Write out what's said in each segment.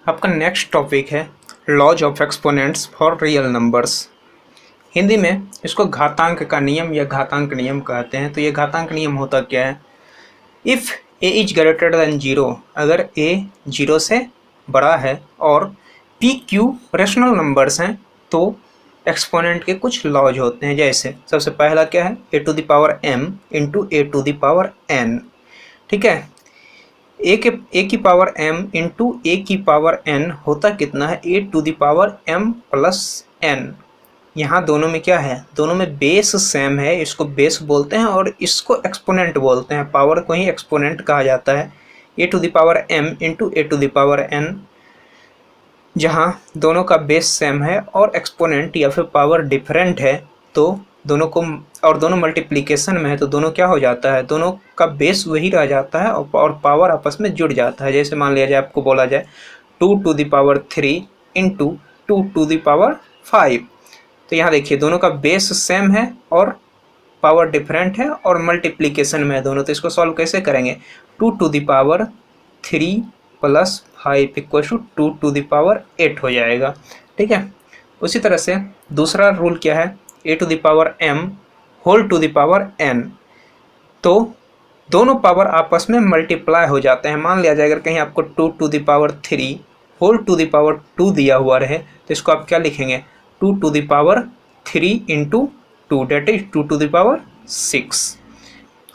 आपका next topic है laws of exponents for real numbers. Hindi में इसको घातांक का नियम या घातांक नियम कहते हैं। तो ये घातांक नियम होता क्या है? If A is greater than zero, अगर ए जीरो से बड़ा है और पी क्यू रेशनल नंबर्स हैं तो एक्सपोनेंट के कुछ लॉज होते हैं। जैसे सबसे पहला क्या है? A to the power m into a to the power n. ठीक है, ए की पावर एम इंटू ए की पावर एन होता कितना है? A to the power m plus n. यहाँ दोनों में क्या है? दोनों में बेस सेम है, इसको बेस बोलते हैं और इसको एक्सपोनेंट बोलते हैं। पावर को ही एक्सपोनेंट कहा जाता है। A to the power m into a to the power n, जहाँ दोनों का बेस सेम है और एक्सपोनेंट या फिर पावर डिफरेंट है तो दोनों को, और दोनों मल्टीप्लिकेशन में है तो दोनों क्या हो जाता है? दोनों का बेस वही रह जाता है और पावर आपस में जुड़ जाता है। जैसे मान लिया जाए, आपको बोला जाए 2 to the power 3 into 2 to the power 5, तो यहाँ देखिए दोनों का बेस सेम है और पावर डिफरेंट है और मल्टीप्लिकेशन में है दोनों। तो इसको सॉल्व कैसे करेंगे? 2 to the power 3 plus 5 equal to 2 to the power 8 हो जाएगा। ठीक है, उसी तरह से दूसरा रूल क्या है? A to the power m whole to the power n, तो दोनों पावर आपस में मल्टीप्लाई हो जाते हैं। मान लिया जाए अगर कहीं आपको 2 to the power 3 whole to the power 2 दिया हुआ रहे तो इसको आप क्या लिखेंगे? 2 to the power 3 into 2, that is 2 to the power 6।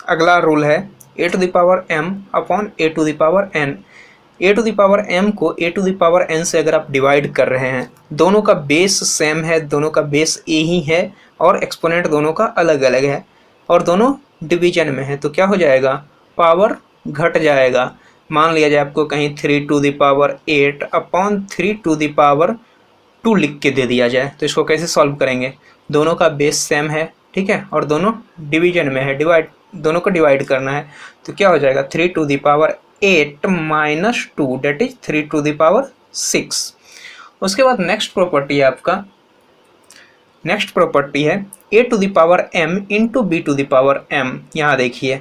अगला रूल है a to the power m upon a to the power n. A to the power m को a to the power n से अगर आप divide कर रहे हैं, दोनों का बेस सेम है, दोनों का बेस ए ही है और एक्सपोनेंट दोनों का अलग अलग है और दोनों डिवीजन में है, तो क्या हो जाएगा? पावर घट जाएगा। मान लिया जाए आपको कहीं 3 to the power 8 upon 3 to the power 2 लिख के दे दिया जाए, तो इसको कैसे सॉल्व करेंगे? दोनों का बेस सेम है, ठीक है, और दोनों डिवीजन में है, दोनों को डिवाइड करना है, तो क्या हो जाएगा? 3 to the power 8 minus 2 that is 3 to the power 6। उसके बाद नेक्स्ट प्रॉपर्टी है आपका, नेक्स्ट प्रॉपर्टी है a to the power m into b to the power m. यहाँ देखिए,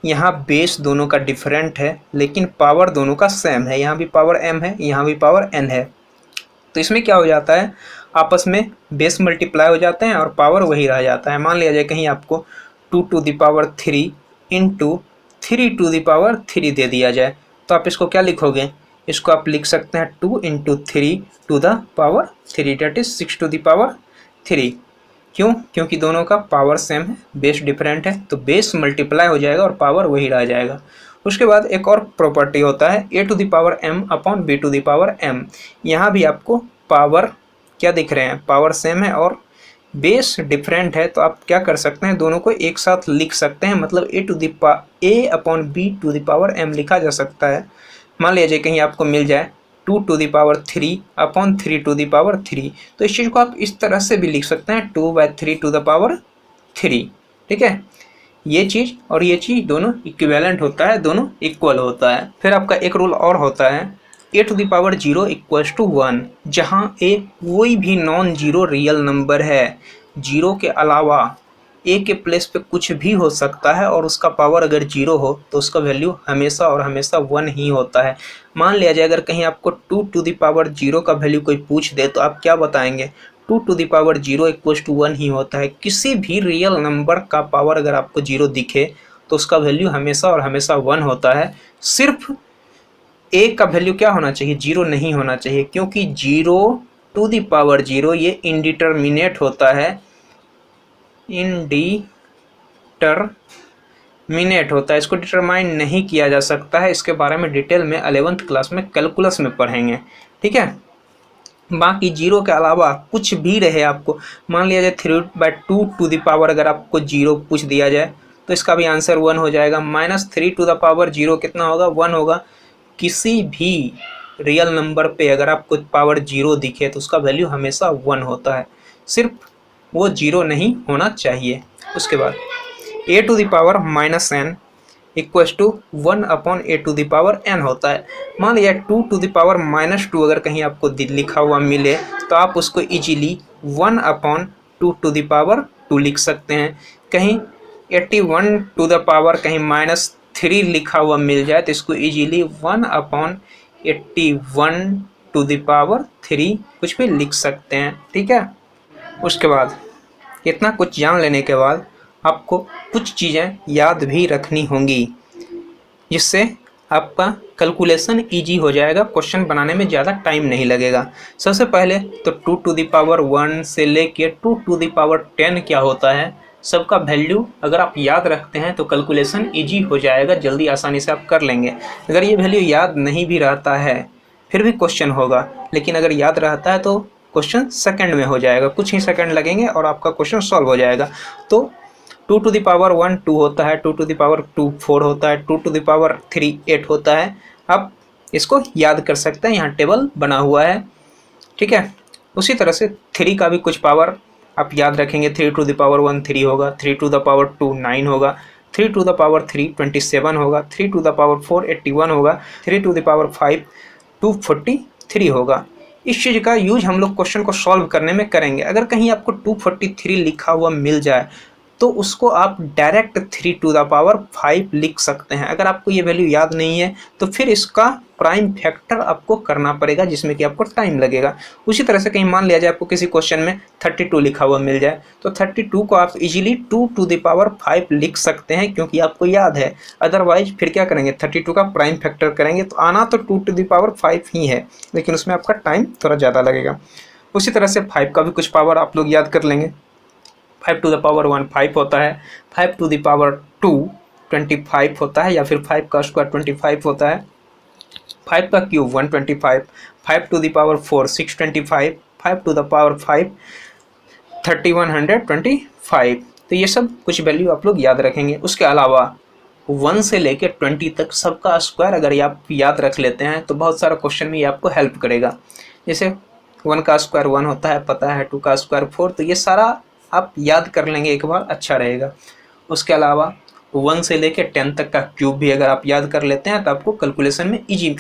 यहाँ बेस दोनों का डिफरेंट है लेकिन पावर दोनों का सेम है। यहाँ भी पावर एम है, यहाँ भी पावर एन है, तो इसमें क्या हो जाता है? आपस में बेस मल्टीप्लाई हो जाते हैं और पावर वही रह जाता है। मान लिया जाए कहीं आपको 2 to the power 3 into 3 to the power 3 दे दिया जाए, तो आप इसको क्या लिखोगे? इसको आप लिख सकते हैं 2 into 3 to the power 3 that is 6 to the power 3। क्यों? क्योंकि दोनों का पावर सेम है, बेस डिफरेंट है, तो बेस मल्टीप्लाई हो जाएगा और पावर वही रह जाएगा। उसके बाद एक और प्रॉपर्टी होता है a to the power m upon b to the power m. यहाँ भी आपको पावर क्या दिख रहे हैं? पावर सेम है और बेस डिफरेंट है, तो आप क्या कर सकते हैं? दोनों को एक साथ लिख सकते हैं, मतलब a upon b to the power m लिखा जा सकता है। मान लीजिए कहीं आपको मिल जाए 2 to the power 3 upon 3 to the power 3, तो इस चीज़ को आप इस तरह से भी लिख सकते हैं 2/3 टू द पावर 3। ठीक है, ये चीज़ और ये चीज़ दोनों इक्विवेलेंट होता है, दोनों इक्वल होता है। फिर आपका एक रूल और होता है a to the power 0 equals to 1, जहाँ ए कोई भी नॉन जीरो रियल नंबर है। जीरो के अलावा ए के प्लेस पे कुछ भी हो सकता है और उसका पावर अगर 0 हो तो उसका वैल्यू हमेशा और हमेशा 1 ही होता है। मान लिया जाए अगर कहीं आपको 2 टू द पावर 0 का वैल्यू कोई पूछ दे तो आप क्या बताएंगे? 2 to the power 0 equals to 1 ही होता है। किसी भी रियल नंबर का पावर अगर आपको 0 दिखे तो उसका वैल्यू हमेशा और हमेशा 1 होता है। सिर्फ ए का वैल्यू क्या होना चाहिए? 0 नहीं होना चाहिए, क्योंकि 0 टू द पावर 0 ये इनडिटरमिनेट होता है, इनडिटरमिनेट होता है, इसको डिटरमाइन नहीं किया जा सकता है। इसके बारे में डिटेल में 11th क्लास में कैलकुलस में पढ़ेंगे। ठीक है, बाकी 0 के अलावा कुछ भी रहे आपको, मान लिया जाए 3/2 टू द पावर अगर आपको 0 पूछ दिया जाए तो इसका भी आंसर 1 हो जाएगा। -3 टू द पावर 0 कितना होगा? 1 होगा। किसी भी रियल नंबर पे अगर आपको पावर 0 दिखे तो उसका वैल्यू हमेशा 1 होता है, सिर्फ वो 0 नहीं होना चाहिए। उसके बाद a to the power -n equals to 1 upon a to the power n होता है। मान लिया 2 टू द पावर -2 अगर कहीं आपको लिखा हुआ मिले तो आप उसको easily 1 upon 2 to the power 2 लिख सकते हैं। कहीं 81 टू द पावर कहीं -3 लिखा हुआ मिल जाए तो इसको easily 1 upon 81 to the power 3 कुछ भी लिख सकते हैं, ठीक है। उसके बाद इतना कुछ जान लेने के बाद आपको कुछ चीज़ें याद भी रखनी होंगी, जिससे आपका कैलकुलेशन इजी हो जाएगा, क्वेश्चन बनाने में ज़्यादा टाइम नहीं लगेगा। सबसे पहले तो 2 टू द पावर 1 से लेके 2 टू द पावर 10 क्या होता है, सबका वैल्यू अगर आप याद रखते हैं तो कैलकुलेशन इजी हो जाएगा, जल्दी आसानी से आप कर लेंगे। अगर ये वैल्यू याद नहीं भी रहता है फिर भी क्वेश्चन होगा, लेकिन अगर याद रहता है तो क्वेश्चन सेकंड में हो जाएगा, कुछ ही सेकंड लगेंगे और आपका क्वेश्चन सॉल्व हो जाएगा। तो 2 टू द पावर 1 2 होता है, 2 टू द पावर 2 4 होता है, 2 टू द पावर 3 8 होता है। आप इसको याद कर सकते हैं, यहाँ टेबल बना हुआ है, ठीक है। उसी तरह से 3 का भी कुछ पावर आप याद रखेंगे। 3 टू द पावर 1 3 होगा, 3 टू द पावर 2 9 होगा, 3 टू द पावर 3 27 होगा, 3 टू द पावर 4 81 होगा, 3 टू द पावर 5 243 होगा। इस चीज़ का यूज हम लोग क्वेश्चन को सॉल्व करने में करेंगे। अगर कहीं आपको 243 लिखा हुआ मिल जाए तो उसको आप डायरेक्ट 3 टू द पावर 5 लिख सकते हैं। अगर आपको ये वैल्यू याद नहीं है तो फिर इसका प्राइम फैक्टर आपको करना पड़ेगा, जिसमें कि आपको टाइम लगेगा। उसी तरह से कहीं मान लिया जाए आपको किसी क्वेश्चन में 32 लिखा हुआ मिल जाए तो 32 को आप इजीली 2 टू द पावर 5 लिख सकते हैं, क्योंकि आपको याद है। अदरवाइज फिर क्या करेंगे, 32 का प्राइम फैक्टर करेंगे तो आना तो 2 टू द पावर 5 ही है, लेकिन उसमें आपका टाइम थोड़ा ज़्यादा लगेगा। उसी तरह से 5 का भी कुछ पावर आप लोग याद कर लेंगे। 5 टू द पावर 1 5 होता है, 5 टू द पावर 2 25 होता है, या फिर 5 का स्क्वायर 25 होता है, 5 का cube 125, 5 to the power 4 625, 5 to the power 5 3125। तो ये सब कुछ वैल्यू आप लोग याद रखेंगे। उसके अलावा 1 से लेकर 20 तक सबका स्क्वायर अगर आप याद रख लेते हैं तो बहुत सारा क्वेश्चन में ये आपको हेल्प करेगा। जैसे 1 का स्क्वायर 1 होता है, पता है, 2 का स्क्वायर 4, तो ये सारा आप याद कर लेंगे एक बार, अच्छा रहेगा। उसके अलावा 1 से लेकर 10 तक का क्यूब भी अगर आप याद कर लेते हैं तो आपको कैलकुलेशन में इजी,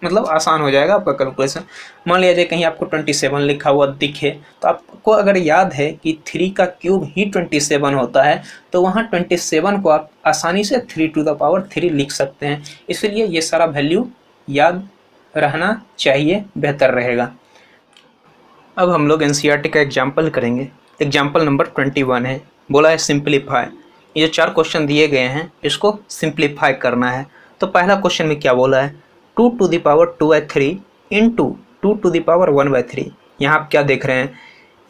मतलब आसान हो जाएगा आपका कैलकुलेशन। मान लिया जाए कहीं आपको 27 लिखा हुआ दिखे तो आपको अगर याद है कि 3 का क्यूब ही 27 होता है तो वहाँ 27 को आप आसानी से 3 टू द पावर 3 लिख सकते हैं। इसलिए ये सारा वैल्यू याद रहना चाहिए, बेहतर रहेगा। अब हम लोग एनसीईआरटी का एग्जाम्पल करेंगे। एग्जाम्पल नंबर 21 है, बोला है सिंप्लीफाई। ये जो 4 क्वेश्चन दिए गए हैं इसको सिंप्लीफाई करना है। तो पहला क्वेश्चन में क्या बोला है, 2 to the power 2/3 into 2 to the power 1/3। यहाँ आप क्या देख रहे हैं,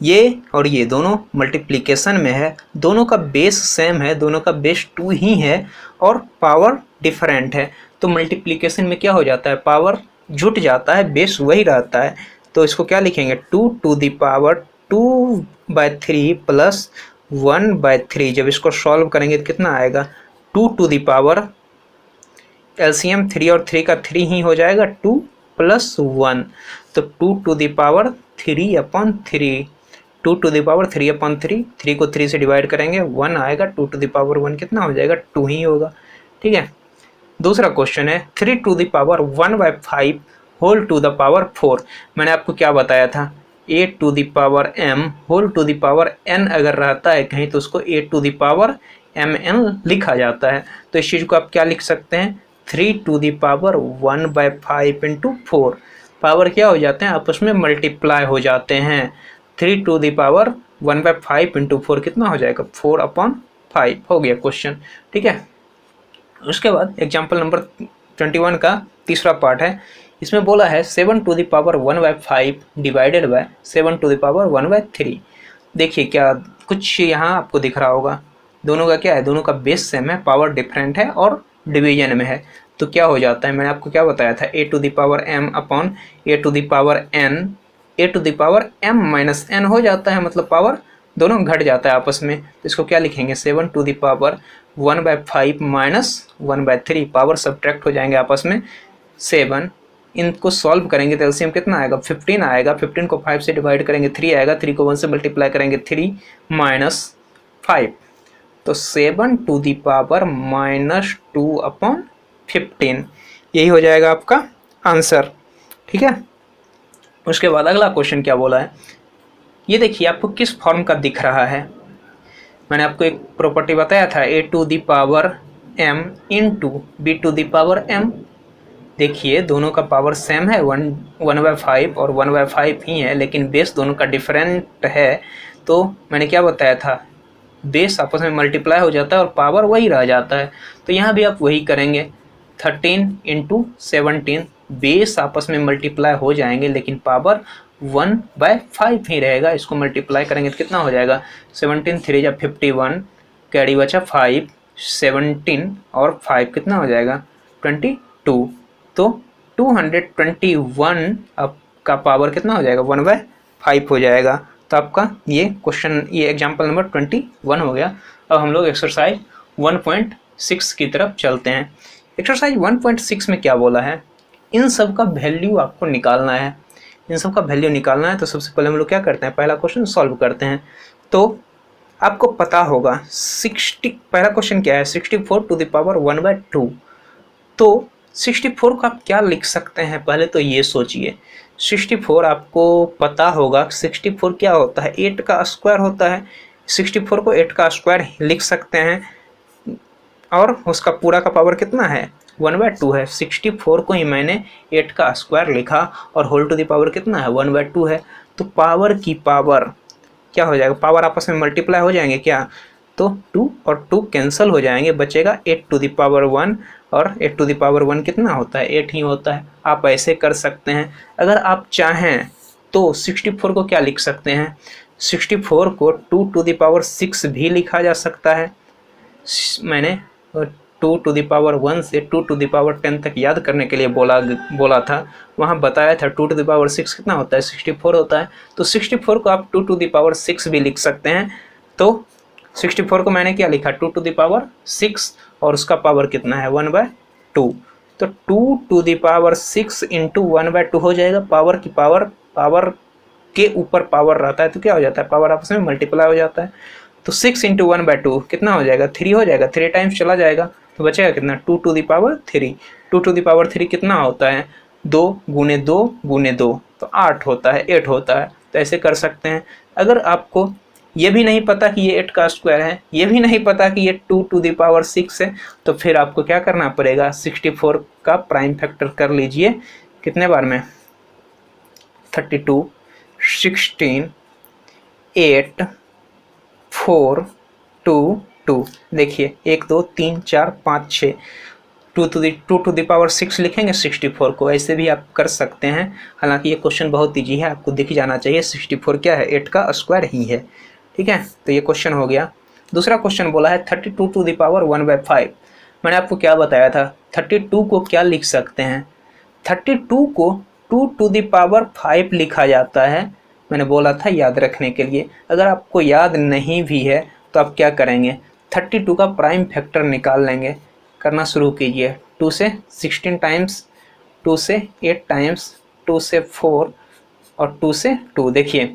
ये और ये दोनों मल्टीप्लिकेशन में है, दोनों का बेस सेम है, दोनों का बेस 2 ही है और पावर डिफरेंट है। तो मल्टीप्लिकेशन में क्या हो जाता है, पावर जुट जाता है, बेस वही रहता है। तो इसको क्या लिखेंगे, 2 टू द पावर 2/3 प्लस 1/3। जब इसको सॉल्व करेंगे तो कितना आएगा, 2 टू द पावर एलसीएम 3 और 3 का 3 ही हो जाएगा, 2 प्लस 1। तो 2 to the power 3/3, 2 to the power 3/3, 3 को 3 से डिवाइड करेंगे 1 आएगा, 2 टू द पावर 1 कितना हो जाएगा, 2 ही होगा, ठीक है। दूसरा क्वेश्चन है 3 to the power 1/5 whole to the power 4। मैंने आपको क्या बताया था, a to the power m whole to the power n अगर रहता है कहीं तो उसको a to the power mn लिखा जाता है। तो इस चीज़ को आप क्या लिख सकते हैं, 3 to the power 1/5 into 4। Power क्या हो जाते हैं, आपस में मल्टीप्लाई हो जाते हैं। 3 टू द पावर 1/5 इंटू 4 कितना हो जाएगा, 4/5 हो गया क्वेश्चन, ठीक है। उसके बाद एग्जाम्पल नंबर 21 का तीसरा पार्ट है। इसमें बोला है 7 to the power 1/5 divided by 7 to the power 1/3। देखिए क्या कुछ यहाँ आपको दिख रहा होगा, दोनों का क्या है, दोनों का बेस सेम है, पावर डिफरेंट है और डिवीजन में है। तो क्या हो जाता है, मैंने आपको क्या बताया था, a to the power m upon a to the power n, a to the power m minus n हो जाता है, मतलब पावर दोनों घट जाता है आपस में। तो इसको क्या लिखेंगे, 7 to the power 1/5 minus 1/3, power subtract हो जाएंगे आपस में 7। इनको सॉल्व करेंगे तो एलसीएम कितना आएगा, 15 आएगा। 15 को 5 से डिवाइड करेंगे 3 आएगा, 3 को 1 से मल्टीप्लाई करेंगे 3 माइनस 5। तो 7 टू द पावर -2/15, यही हो जाएगा आपका आंसर, ठीक है। उसके बाद अगला क्वेश्चन क्या बोला है, ये देखिए आपको किस फॉर्म का दिख रहा है। मैंने आपको एक प्रॉपर्टी बताया था, a to the power m into b to the power m। देखिए दोनों का पावर सेम है, 1/5 और 1/5 ही है, लेकिन बेस दोनों का डिफरेंट है। तो मैंने क्या बताया था, बेस आपस में मल्टीप्लाई हो जाता है और पावर वही रह जाता है। तो यहाँ भी आप वही करेंगे, 13 × 17 बेस आपस में मल्टीप्लाई हो जाएंगे लेकिन पावर 1/5 ही रहेगा। इसको मल्टीप्लाई करेंगे तो कितना हो जाएगा, 17 3 जा 51, कैरी बचा 5, 17 और 5 कितना हो जाएगा 22। तो 221 आपका पावर कितना हो जाएगा 1/5 हो जाएगा। तो आपका ये क्वेश्चन, ये एग्जाम्पल नंबर 21 हो गया। अब हम लोग एक्सरसाइज 1.6 की तरफ चलते हैं। एक्सरसाइज 1.6 में क्या बोला है, इन सब का वैल्यू आपको निकालना है। इन सब का वैल्यू निकालना है तो सबसे पहले हम लोग क्या करते हैं, पहला क्वेश्चन सॉल्व करते हैं। तो आपको पता होगा 60, पहला क्वेश्चन क्या है, 64 टू द पावर 1/2। तो 64 को आप क्या लिख सकते हैं, पहले तो ये सोचिए। 64 आपको पता होगा 64 क्या होता है, 8 का स्क्वायर होता है। 64 को 8 का स्क्वायर लिख सकते हैं और उसका पूरा का पावर कितना है 1/2 है। 64 को ही मैंने 8 का स्क्वायर लिखा और होल टू द पावर कितना है 1/2 है। तो पावर की पावर क्या हो जाएगा, पावर आपस में मल्टीप्लाई हो जाएंगे क्या, तो 2 और 2 कैंसिल हो जाएंगे, बचेगा 8 टू द पावर 1 और 8 टू द पावर 1 कितना होता है 8 ही होता है। आप ऐसे कर सकते हैं। अगर आप चाहें तो 64 को क्या लिख सकते हैं, 64 को 2 टू द पावर 6 भी लिखा जा सकता है। मैंने 2 टू द पावर 1 से 2 टू द पावर 10 तक याद करने के लिए बोला था, वहाँ बताया था 2 टू द पावर 6 कितना होता है 64 होता है। तो 64 को आप 2 टू द पावर 6 भी लिख सकते हैं। तो 64 को मैंने क्या लिखा 2 टू द पावर 6 और उसका पावर कितना है 1/2। तो 2 टू द पावर 6 इंटू 1/2 हो जाएगा। पावर की पावर के ऊपर पावर रहता है तो क्या हो जाता है, पावर आपस में मल्टीप्लाई हो जाता है। तो 6 इंटू 1/2 कितना हो जाएगा 3 हो जाएगा, 3 टाइम्स चला जाएगा तो बचेगा कितना 2 to the power 3। 2 to the power 3 कितना होता है 2 गुने 2 गुने 2 तो 8 होता है, 8 होता है। तो ऐसे कर सकते हैं। अगर आपको ये भी नहीं पता कि ये 8 का स्क्वायर है, ये भी नहीं पता कि ये 2 टू द पावर 6 है, तो फिर आपको क्या करना पड़ेगा 64 का प्राइम फैक्टर कर लीजिए। कितने बार में 32, 16, 8, 4, 2, 2। देखिए 1 2 3 4 5 6, 2 टू द पावर 6 लिखेंगे 64 को। ऐसे भी आप कर सकते हैं। हालांकि ये क्वेश्चन बहुत ईजी है, आपको दिख जाना चाहिए 64 क्या है 8 का स्क्वायर ही है। ठीक है, तो ये क्वेश्चन हो गया। दूसरा क्वेश्चन बोला है 32 टू द पावर 1/5। मैंने आपको क्या बताया था, 32 को क्या लिख सकते हैं, 32 को 2 टू द पावर 5 लिखा जाता है। मैंने बोला था याद रखने के लिए। अगर आपको याद नहीं भी है तो आप क्या करेंगे 32 का प्राइम फैक्टर निकाल लेंगे। करना शुरू कीजिए, 2 से 16 टाइम्स, 2 से 8 टाइम्स, 2 से 4 और 2 से 2। देखिए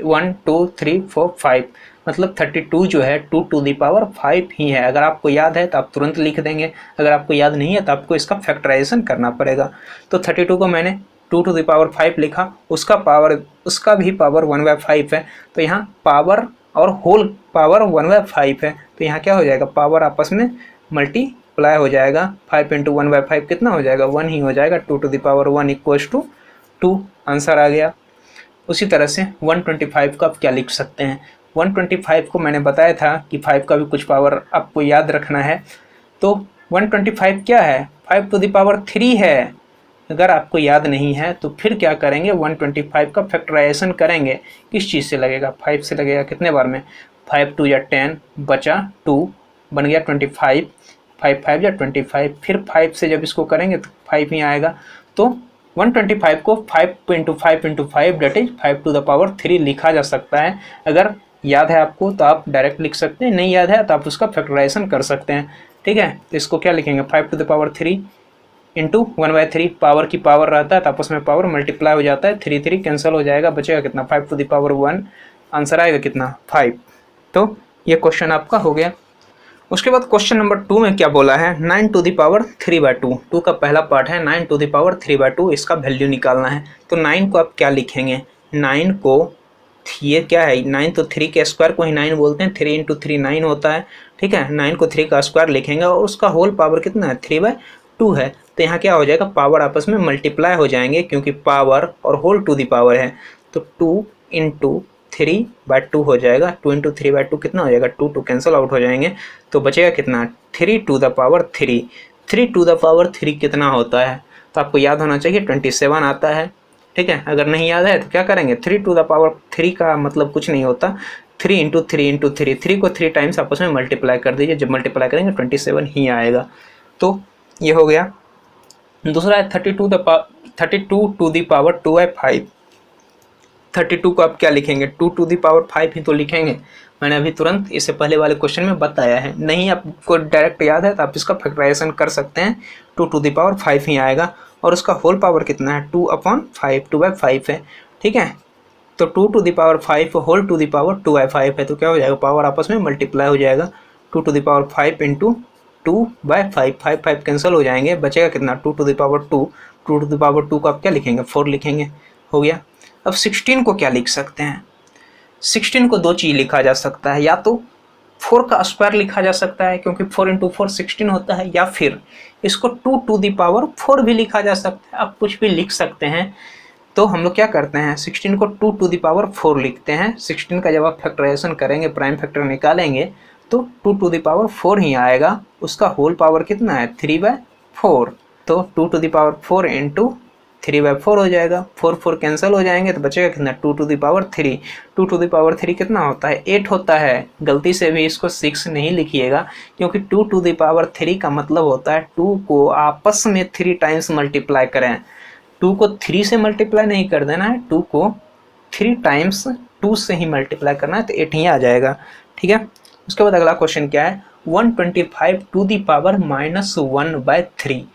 1 2 3 4 5 मतलब 32 जो है 2 टू द पावर 5 ही है। अगर आपको याद है तो आप तुरंत लिख देंगे, अगर आपको याद नहीं है तो आपको इसका फैक्टराइजेशन करना पड़ेगा। तो 32 को मैंने 2 टू द पावर 5 लिखा, उसका भी पावर 1/5 है। तो यहाँ पावर और होल पावर 1/5 है। तो यहाँ क्या हो जाएगा, पावर आपस में मल्टीप्लाई हो जाएगा। 5 इंटू 1/5 कितना हो जाएगा 1 ही हो जाएगा। 2 to the power 1 equals to 2 answer आ गया। उसी तरह से 125 को आप क्या लिख सकते हैं, 125 को मैंने बताया था कि 5 का भी कुछ पावर आपको याद रखना है। तो 125 क्या है 5 टू द पावर 3 है। अगर आपको याद नहीं है तो फिर क्या करेंगे 125 का फैक्टराइजेशन करेंगे। किस चीज़ से लगेगा 5 से लगेगा। कितने बार में 5 2 या 10 बचा 2 बन गया 25, 5 5 या 25। फिर 5 से जब इसको करेंगे तो 5 ही आएगा। तो 125 को 5 into 5 into 5 that is 5 to the power 3 लिखा जा सकता है। अगर याद है आपको तो आप डायरेक्ट लिख सकते हैं, नहीं याद है तो आप उसका फैक्टराइजेशन कर सकते हैं। ठीक है, तो इसको क्या लिखेंगे 5 to the power 3 into 1/3। Power की पावर रहता है तो आपस में पावर मल्टीप्लाई हो जाता है, 3 3 कैंसिल हो जाएगा, बचेगा कितना 5 टू द पावर 1। आंसर आएगा कितना 5। तो ये क्वेश्चन आपका हो गया। उसके बाद क्वेश्चन नंबर 2 में क्या बोला है 9 टू द पावर 3/2। 2 का पहला पार्ट है 9 टू द पावर 3/2, इसका वैल्यू निकालना है। तो 9 को आप क्या लिखेंगे, 9 को ये क्या है 9 तो 3 के स्क्वायर को ही 9 बोलते हैं, 3 इंटू 3 9 होता है। ठीक है, 9 को 3 का स्क्वायर लिखेंगे और उसका होल पावर कितना है 3/2 है। तो यहाँ क्या हो जाएगा, पावर आपस में मल्टीप्लाई हो जाएंगे क्योंकि पावर और होल टू दी पावर है, तो 2 इंटू 3/2 हो जाएगा। 2 इंटू 3/2 कितना हो जाएगा, 2 कैंसिल आउट हो जाएंगे, तो बचेगा कितना, 3 to the power 3। 3 to the power 3 कितना होता है, तो आपको याद होना चाहिए 27 आता है। ठीक है, अगर नहीं याद है तो क्या करेंगे, 3 टू द पावर 3 का मतलब कुछ नहीं होता, 3 इंटू 3 इंटू 3, 3 को 3 टाइम्स आपस में मल्टीप्लाई कर दीजिए, जब मल्टीप्लाई करेंगे 27 ही आएगा। तो ये हो गया। दूसरा है 32 टू द पावर 2/5। 32 को आप क्या लिखेंगे, 2 टू द पावर 5 ही तो लिखेंगे। मैंने अभी तुरंत इससे पहले वाले क्वेश्चन में बताया है, नहीं आपको डायरेक्ट याद है तो आप इसका फैक्टराइजेशन कर सकते हैं, 2 टू द पावर 5 ही आएगा। और उसका होल पावर कितना है, 2/5, 2/5 है। ठीक है, तो 2 to the power 5 whole to the power 2/5 है, तो क्या हो जाएगा, पावर आपस में मल्टीप्लाई हो जाएगा। 2 to the power 5 into 2/5, 5 cancel हो जाएंगे, बचेगा कितना, 2 to the power 2। 2 to the power 2 को आप क्या लिखेंगे, 4 लिखेंगे, हो गया। अब 16 को क्या लिख सकते हैं, 16 को दो चीज़ लिखा जा सकता है, या तो 4 का स्क्वायर लिखा जा सकता है क्योंकि 4 इंटू 4 16 होता है, या फिर इसको 2 टू द पावर 4 भी लिखा जा सकता है, आप कुछ भी लिख सकते हैं। तो हम लोग क्या करते हैं, 16 को 2 टू द पावर 4 लिखते हैं। 16 का जब आप फैक्टराइजेशन करेंगे, प्राइम फैक्टर निकालेंगे, तो 2 टू द पावर 4 ही आएगा। उसका होल पावर कितना है, 3/4, तो 2 टू द पावर 4 इंटू 3/4 हो जाएगा। 4 कैंसिल हो जाएंगे, तो बचेगा कितना, 2 to the power 3। 2 to the power 3 कितना होता है, 8 होता है। गलती से भी इसको 6 नहीं लिखिएगा, क्योंकि 2 टू द पावर 3 का मतलब होता है 2 को आपस में 3 टाइम्स मल्टीप्लाई करें। 2 को 3 से मल्टीप्लाई नहीं कर देना है, 2 को 3 टाइम्स 2 से ही मल्टीप्लाई करना है, तो 8 ही आ जाएगा। ठीक है, उसके बाद अगला क्वेश्चन क्या है, 125 टू द पावर -1/3।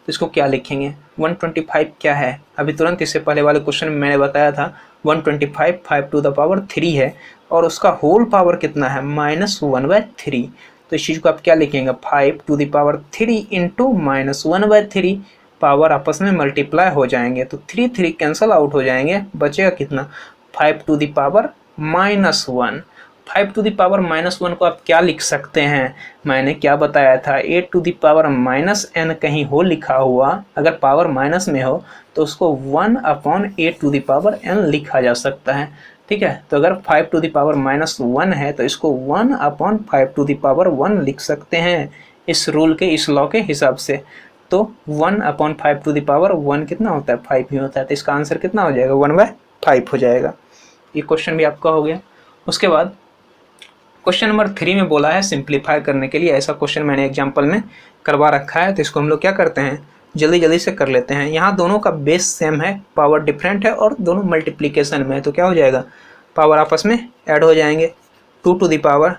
तो इसको क्या लिखेंगे, 125 क्या है, अभी तुरंत इससे पहले वाले क्वेश्चन में मैंने बताया था 125 5 टू द पावर 3 है, और उसका होल पावर कितना है, -1/3। तो इस चीज़ को आप क्या लिखेंगे, 5 to the power 3 into -1/3, power आपस में मल्टीप्लाई हो जाएंगे, तो 3 कैंसिल आउट हो जाएंगे, बचेगा कितना, 5 to the power -1। 5 to the power -1 को आप क्या लिख सकते हैं, मैंने क्या बताया था, 8 टू द पावर -n कहीं हो लिखा हुआ, अगर पावर माइनस में हो तो उसको 1/8 टू द पावर n लिखा जा सकता है। ठीक है, तो अगर 5 टू द पावर -1 है तो इसको 1/5 टू द पावर 1 लिख सकते हैं, इस रूल के, इस लॉ के हिसाब से। तो 1/5 टू द पावर 1 कितना होता है, 5 ही होता है, तो इसका आंसर कितना हो जाएगा, 1/5 हो जाएगा। ये क्वेश्चन भी आपका हो गया। उसके बाद क्वेश्चन नंबर 3 में बोला है सिंप्लीफाई करने के लिए, ऐसा क्वेश्चन मैंने एग्जांपल में करवा रखा है, तो इसको हम लोग क्या करते हैं, जल्दी जल्दी से कर लेते हैं। यहाँ दोनों का बेस सेम है, पावर डिफरेंट है और दोनों मल्टीप्लिकेशन में है, तो क्या हो जाएगा, पावर आपस में ऐड हो जाएंगे। 2 टू द पावर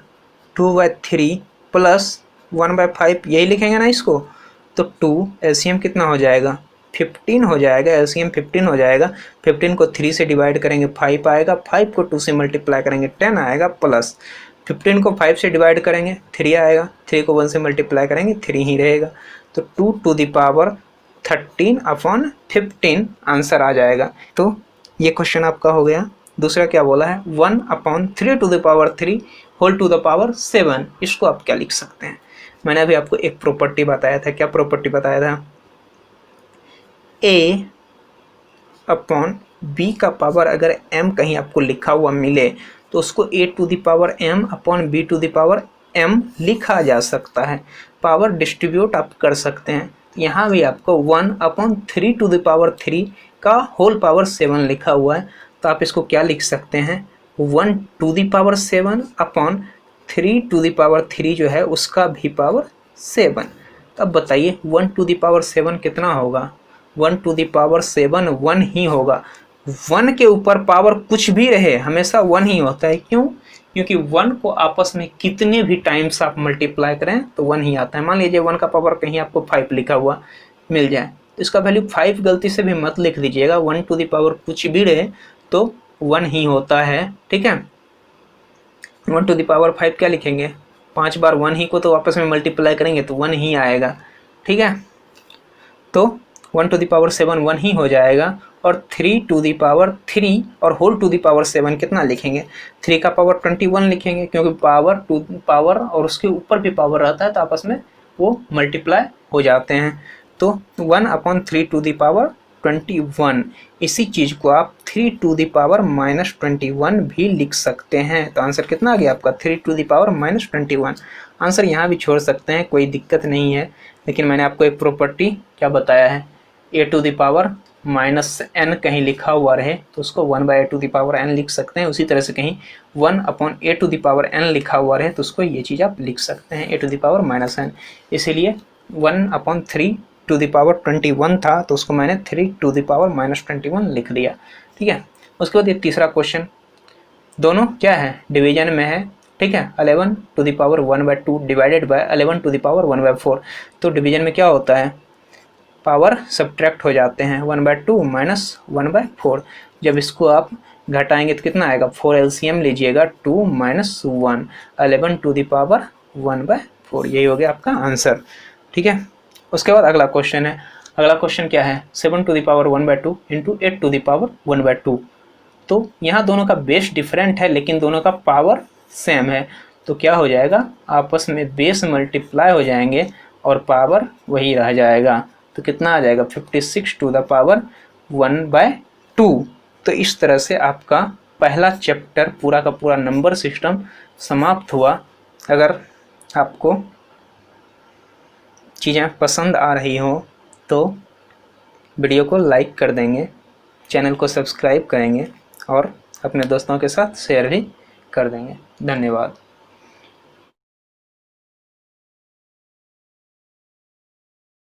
2/3 प्लस 1/5, यही लिखेंगे ना इसको, तो 2 एलसीएम कितना हो जाएगा, 15 हो जाएगा, एलसीएम 15 हो जाएगा। 15 को 3 से डिवाइड करेंगे 5 आएगा, 5 को 2 से मल्टीप्लाई करेंगे 10 आएगा, प्लस 15 को 5 से डिवाइड करेंगे 3 आएगा, 3 को 1 से मल्टीप्लाई करेंगे 3 ही रहेगा, तो 2 टू द पावर 13/15 आंसर आ जाएगा। तो ये क्वेश्चन आपका हो गया। दूसरा क्या बोला है, 1/3 to the power 3 whole to the power 7, इसको आप क्या लिख सकते हैं, मैंने अभी आपको एक प्रॉपर्टी बताया था, क्या प्रॉपर्टी बताया था, A/B का पावर अगर m कहीं आपको लिखा हुआ मिले तो उसको A to the power m/B to the power m लिखा जा सकता है। पावर डिस्ट्रीब्यूट आप कर सकते हैं, यहाँ भी आपको 1/3 टू द पावर 3 का होल पावर 7 लिखा हुआ है, तो आप इसको क्या लिख सकते हैं, 1 to the power 7/3 to the power 3 जो है उसका भी पावर 7। अब बताइए 1 टू द पावर 7 कितना होगा, 1 टू द पावर 7 1 ही होगा। 1 के ऊपर पावर कुछ भी रहे हमेशा 1 ही होता है, क्यों, क्योंकि 1 को आपस में कितने भी टाइम्स आप मल्टीप्लाई करें तो 1 ही आता है। मान लीजिए 1 का पावर कहीं आपको 5 लिखा हुआ मिल जाए, तो इसका वैल्यू 5 गलती से भी मत लिख दीजिएगा, 1 टू द पावर कुछ भी रहे तो 1 ही होता है। ठीक है, 1 टू द पावर 5 क्या लिखेंगे, 5 बार 1 ही को तो आपस में मल्टीप्लाई करेंगे तो 1 ही आएगा। ठीक है, तो 1 टू द पावर 7 1 ही हो जाएगा, और 3 टू द पावर 3 और होल टू द पावर 7 कितना लिखेंगे, 3 का पावर 21 लिखेंगे, क्योंकि पावर और उसके ऊपर भी पावर रहता है तो आपस में वो मल्टीप्लाई हो जाते हैं। तो 1/3⁻21 इसी चीज़ को आप 3⁻⁻21 भी लिख सकते हैं। तो आंसर कितना आ गया आपका 3⁻⁻21। आंसर यहाँ भी छोड़ सकते हैं, कोई दिक्कत नहीं है, लेकिन मैंने आपको एक प्रॉपर्टी क्या बताया है, a⁻n कहीं लिखा हुआ रहे तो उसको 1/a⁻n लिख सकते हैं। उसी तरह से कहीं 1/a⁻n लिखा हुआ रहे तो उसको ये चीज़ आप लिख सकते हैं a⁻n। इसीलिए 1/3⁻21 था तो उसको मैंने 3⁻⁻21 लिख दिया। ठीक है, उसके बाद ये तीसरा क्वेश्चन, दोनों क्या है, डिवीजन में है। ठीक है, 11⁻1/2 डिवाइडेड बाय 11⁻1/4। तो डिवीजन में क्या होता है, पावर सब्ट्रैक्ट हो जाते हैं, 1/2 माइनस 1/4। जब इसको आप घटाएंगे तो कितना आएगा, 4 LCM लीजिएगा, 2 माइनस 1, 11⁻1/4। यही हो गया आपका आंसर। ठीक है, उसके बाद अगला क्वेश्चन है। अगला क्वेश्चन क्या है, 7⁻1/2 इंटू 8⁻1/2। तो यहाँ दोनों का बेस डिफरेंट है लेकिन दोनों का पावर सेम है। तो क्या हो जाएगा, आपस में बेस मल्टीप्लाई हो जाएंगे और पावर वही रह जाएगा। तो कितना आ जाएगा, 56⁻1/2। तो इस तरह से आपका पहला चैप्टर पूरा का पूरा नंबर सिस्टम समाप्त हुआ। अगर आपको चीज़ें पसंद आ रही हो तो वीडियो को लाइक कर देंगे, चैनल को सब्सक्राइब करेंगे और अपने दोस्तों के साथ शेयर भी कर देंगे। धन्यवाद।